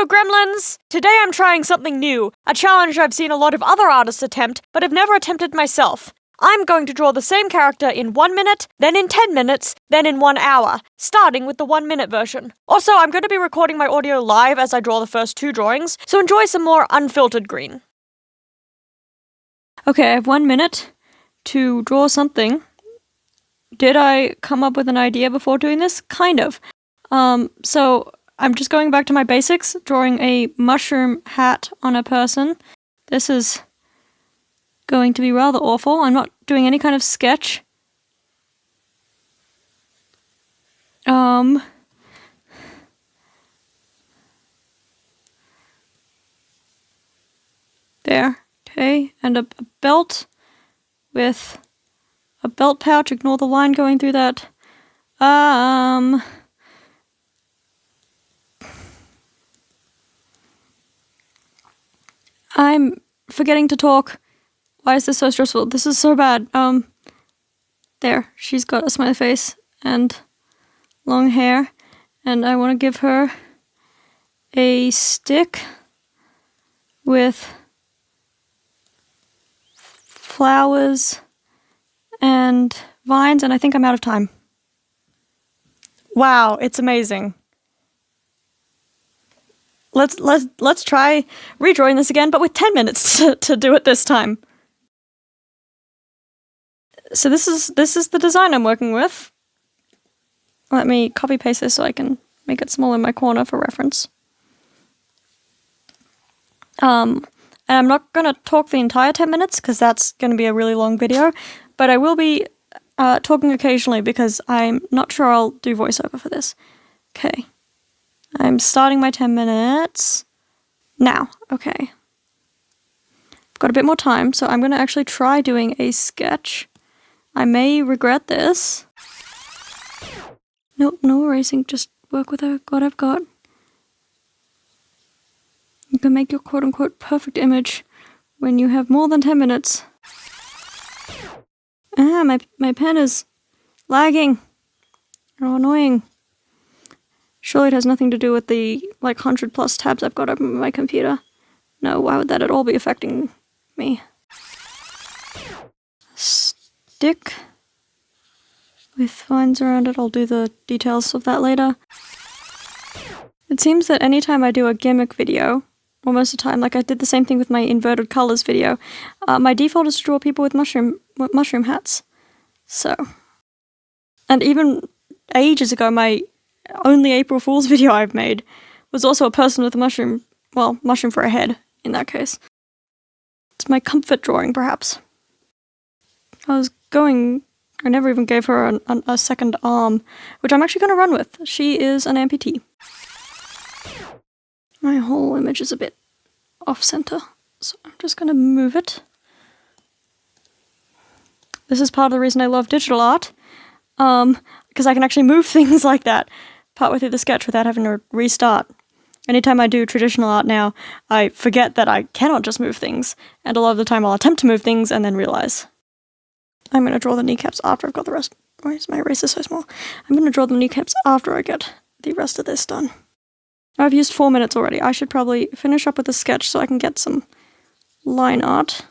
Hello, Gremlins! Today I'm trying something new, a challenge I've seen a lot of other artists attempt, but have never attempted myself. I'm going to draw the same character in 1 minute, then in 10 minutes, then in 1 hour, starting with the 1 minute version. Also, I'm going to be recording my audio live as I draw the first 2 drawings, so enjoy some more unfiltered green. Okay, I have 1 minute to draw something. Did I come up with an idea before doing this? Kind of. So I'm just going back to my basics, drawing a mushroom hat on a person. This is going to be rather awful. I'm not doing any kind of sketch. There. Okay, and a belt with a belt pouch. Ignore the line going through that. I'm forgetting to talk. Why is this so stressful? This is so bad. There. She's got a smiley face and long hair. And I want to give her a stick with flowers and vines, and I think I'm out of time. Wow, it's amazing. Let's try redrawing this again, but with 10 minutes to do it this time. So this is the design I'm working with. Let me copy paste this so I can make it small in my corner for reference. And I'm not gonna talk the entire 10 minutes because that's gonna be a really long video, but I will be talking occasionally because I'm not sure I'll do voiceover for this. Okay. I'm starting my 10 minutes now. Okay. I've got a bit more time, so I'm going to actually try doing a sketch. I may regret this. Nope, no erasing, just work with what I've got. You can make your quote-unquote perfect image when you have more than 10 minutes. My pen is lagging. Oh, annoying. Surely it has nothing to do with the, 100+ tabs I've got open on my computer. No, why would that at all be affecting me? Stick with vines around it. I'll do the details of that later. It seems that anytime I do a gimmick video, or most of the time, like I did the same thing with my inverted colors video, my default is to draw people with mushroom hats. So, and even ages ago, my only April Fool's video I've made was also a person with a mushroom for a head, in that case. It's my comfort drawing, perhaps. I never even gave her a second arm, which I'm actually going to run with. She is an amputee. My whole image is a bit off-center, so I'm just going to move it. This is part of the reason I love digital art, because I can actually move things like that partway through the sketch without having to restart. Anytime I do traditional art now, I forget that I cannot just move things, and a lot of the time I'll attempt to move things and then realize. I'm going to draw the kneecaps after I've got the rest. Why is my eraser so small? I'm going to draw the kneecaps after I get the rest of this done. I've used 4 minutes already. I should probably finish up with the sketch so I can get some line art.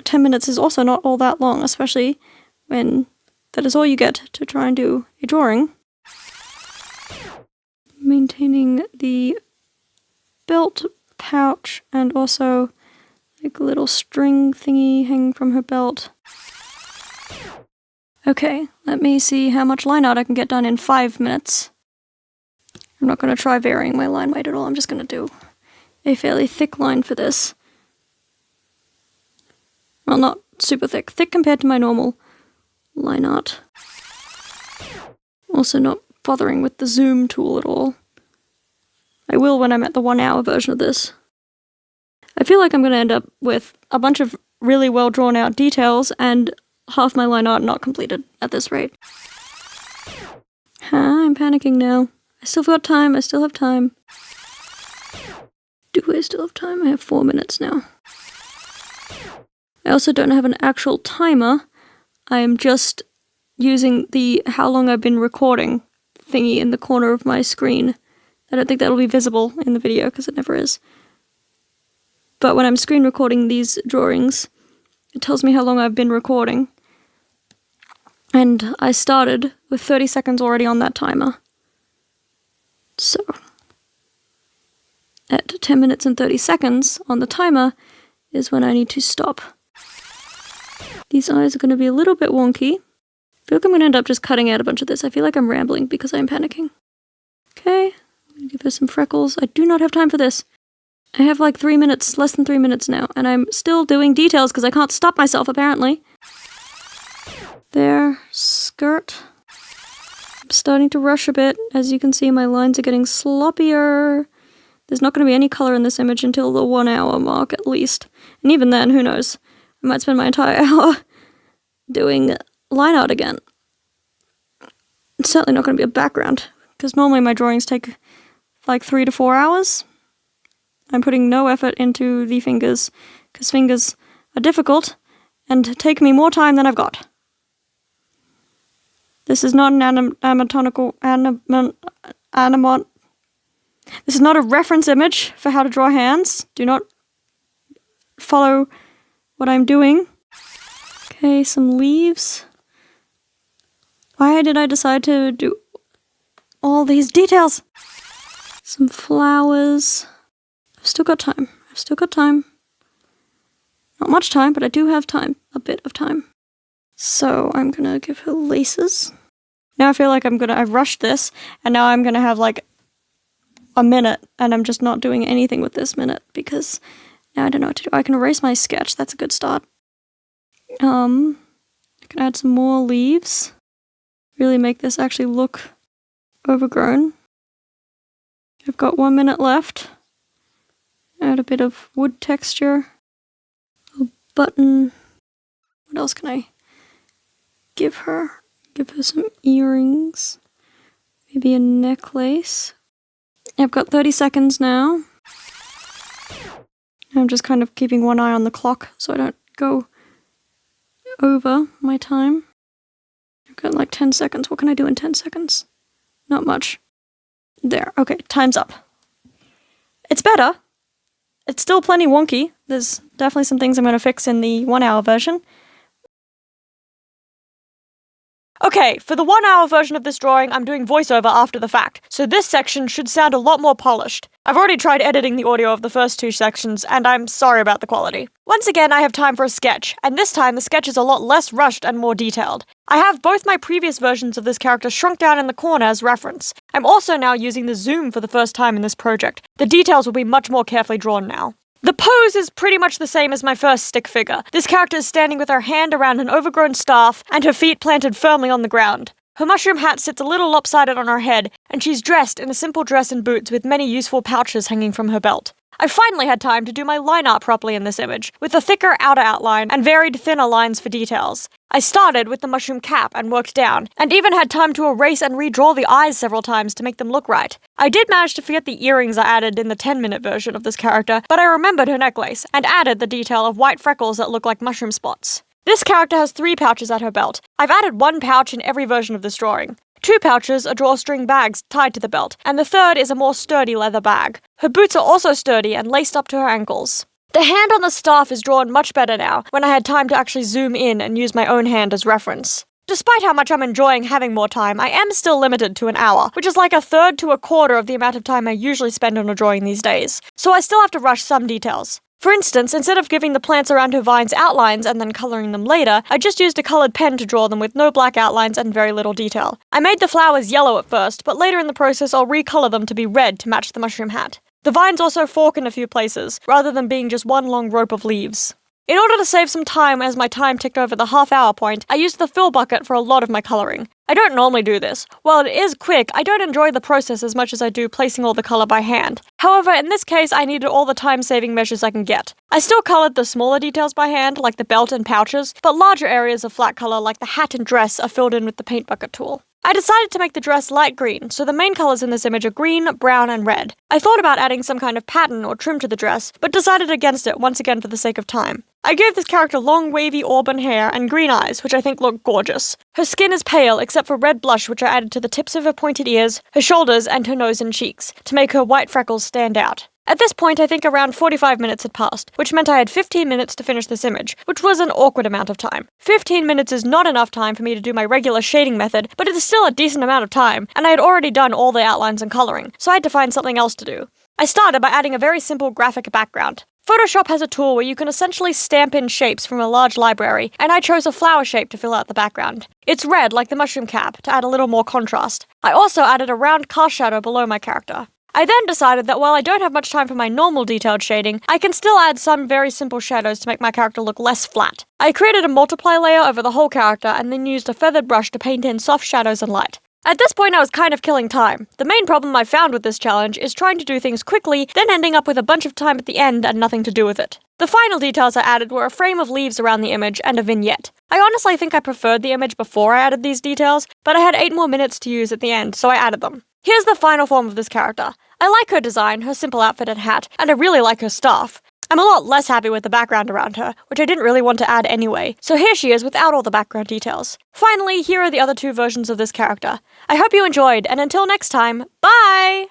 10 minutes is also not all that long, especially when that is all you get to try and do a drawing. Maintaining the belt pouch and also like a little string thingy hanging from her belt. Okay, let me see how much line art I can get done in 5 minutes. I'm not going to try varying my line weight at all. I'm just going to do a fairly thick line for this. Well, not super thick. Thick compared to my normal line art. Also not bothering with the zoom tool at all. I will when I'm at the 1 hour version of this. I feel like I'm going to end up with a bunch of really well drawn out details and half my line art not completed at this rate. I'm panicking now. I still got time. I still have time. Do I still have time? I have 4 minutes now. I also don't have an actual timer. I am just using the how long I've been recording thingy in the corner of my screen I don't think that'll be visible in the video because it never is. But when I'm screen recording these drawings, it tells me how long I've been recording. And I started with 30 seconds already on that timer. So, at 10 minutes and 30 seconds on the timer is when I need to stop. These eyes are going to be a little bit wonky. I feel like I'm going to end up just cutting out a bunch of this. I feel like I'm rambling because I'm panicking. Okay, I'm going to give her some freckles. I do not have time for this. I have like 3 minutes, less than 3 minutes now, and I'm still doing details because I can't stop myself, apparently. There, skirt. I'm starting to rush a bit. As you can see, my lines are getting sloppier. There's not going to be any color in this image until the 1 hour mark, at least. And even then, who knows? I might spend my entire hour doing line art again. It's certainly not going to be a background, because normally my drawings take like 3 to 4 hours. I'm putting no effort into the fingers, because fingers are difficult and take me more time than I've got. This is not an this is not a reference image for how to draw hands. Do not follow what I'm doing. Okay, some leaves. Why did I decide to do all these details? Some flowers. I've still got time. Not much time, but I do have time. A bit of time. So I'm gonna give her laces. Now I feel like I've rushed this, and now I'm gonna have like a minute, and I'm just not doing anything with this minute, because now I don't know what to do. I can erase my sketch, that's a good start. I can add some more leaves. Really make this actually look overgrown. I've got 1 minute left. Add a bit of wood texture. A button. What else can I give her? Give her some earrings. Maybe a necklace. I've got 30 seconds now. I'm just kind of keeping one eye on the clock so I don't go over my time. I've got like 10 seconds. What can I do in 10 seconds? Not much. There. Okay, time's up. It's better. It's still plenty wonky. There's definitely some things I'm going to fix in the 1 hour version. Okay, for the 1 hour version of this drawing, I'm doing voiceover after the fact, so this section should sound a lot more polished. I've already tried editing the audio of the first 2 sections, and I'm sorry about the quality. Once again, I have time for a sketch, and this time the sketch is a lot less rushed and more detailed. I have both my previous versions of this character shrunk down in the corner as reference. I'm also now using the zoom for the first time in this project. The details will be much more carefully drawn now. The pose is pretty much the same as my first stick figure. This character is standing with her hand around an overgrown staff and her feet planted firmly on the ground. Her mushroom hat sits a little lopsided on her head, and she's dressed in a simple dress and boots with many useful pouches hanging from her belt. I finally had time to do my line art properly in this image, with a thicker outer outline and varied thinner lines for details. I started with the mushroom cap and worked down, and even had time to erase and redraw the eyes several times to make them look right. I did manage to forget the earrings I added in the 10-minute version of this character, but I remembered her necklace, and added the detail of white freckles that look like mushroom spots. This character has 3 pouches at her belt. I've added 1 pouch in every version of this drawing. 2 pouches are drawstring bags tied to the belt, and the third is a more sturdy leather bag. Her boots are also sturdy and laced up to her ankles. The hand on the staff is drawn much better now, when I had time to actually zoom in and use my own hand as reference. Despite how much I'm enjoying having more time, I am still limited to an hour, which is like a third to a quarter of the amount of time I usually spend on a drawing these days. So I still have to rush some details. For instance, instead of giving the plants around her vines outlines and then colouring them later, I just used a coloured pen to draw them with no black outlines and very little detail. I made the flowers yellow at first, but later in the process I'll recolour them to be red to match the mushroom hat. The vines also fork in a few places, rather than being just one long rope of leaves. In order to save some time as my time ticked over the half-hour point, I used the fill bucket for a lot of my colouring. I don't normally do this. While it is quick, I don't enjoy the process as much as I do placing all the colour by hand. However, in this case, I needed all the time-saving measures I can get. I still coloured the smaller details by hand, like the belt and pouches, but larger areas of flat colour, like the hat and dress, are filled in with the paint bucket tool. I decided to make the dress light green, so the main colours in this image are green, brown, and red. I thought about adding some kind of pattern or trim to the dress, but decided against it once again for the sake of time. I gave this character long wavy auburn hair and green eyes, which I think look gorgeous. Her skin is pale except for red blush, which I added to the tips of her pointed ears, her shoulders, and her nose and cheeks, to make her white freckles stand out. At this point, I think around 45 minutes had passed, which meant I had 15 minutes to finish this image, which was an awkward amount of time. 15 minutes is not enough time for me to do my regular shading method, but it is still a decent amount of time, and I had already done all the outlines and coloring, so I had to find something else to do. I started by adding a very simple graphic background. Photoshop has a tool where you can essentially stamp in shapes from a large library, and I chose a flower shape to fill out the background. It's red, like the mushroom cap, to add a little more contrast. I also added a round cast shadow below my character. I then decided that while I don't have much time for my normal detailed shading, I can still add some very simple shadows to make my character look less flat. I created a multiply layer over the whole character and then used a feathered brush to paint in soft shadows and light. At this point, I was kind of killing time. The main problem I found with this challenge is trying to do things quickly, then ending up with a bunch of time at the end and nothing to do with it. The final details I added were a frame of leaves around the image and a vignette. I honestly think I preferred the image before I added these details, but I had 8 more minutes to use at the end, so I added them. Here's the final form of this character. I like her design, her simple outfit and hat, and I really like her staff. I'm a lot less happy with the background around her, which I didn't really want to add anyway, so here she is without all the background details. Finally, here are the other 2 versions of this character. I hope you enjoyed, and until next time, bye!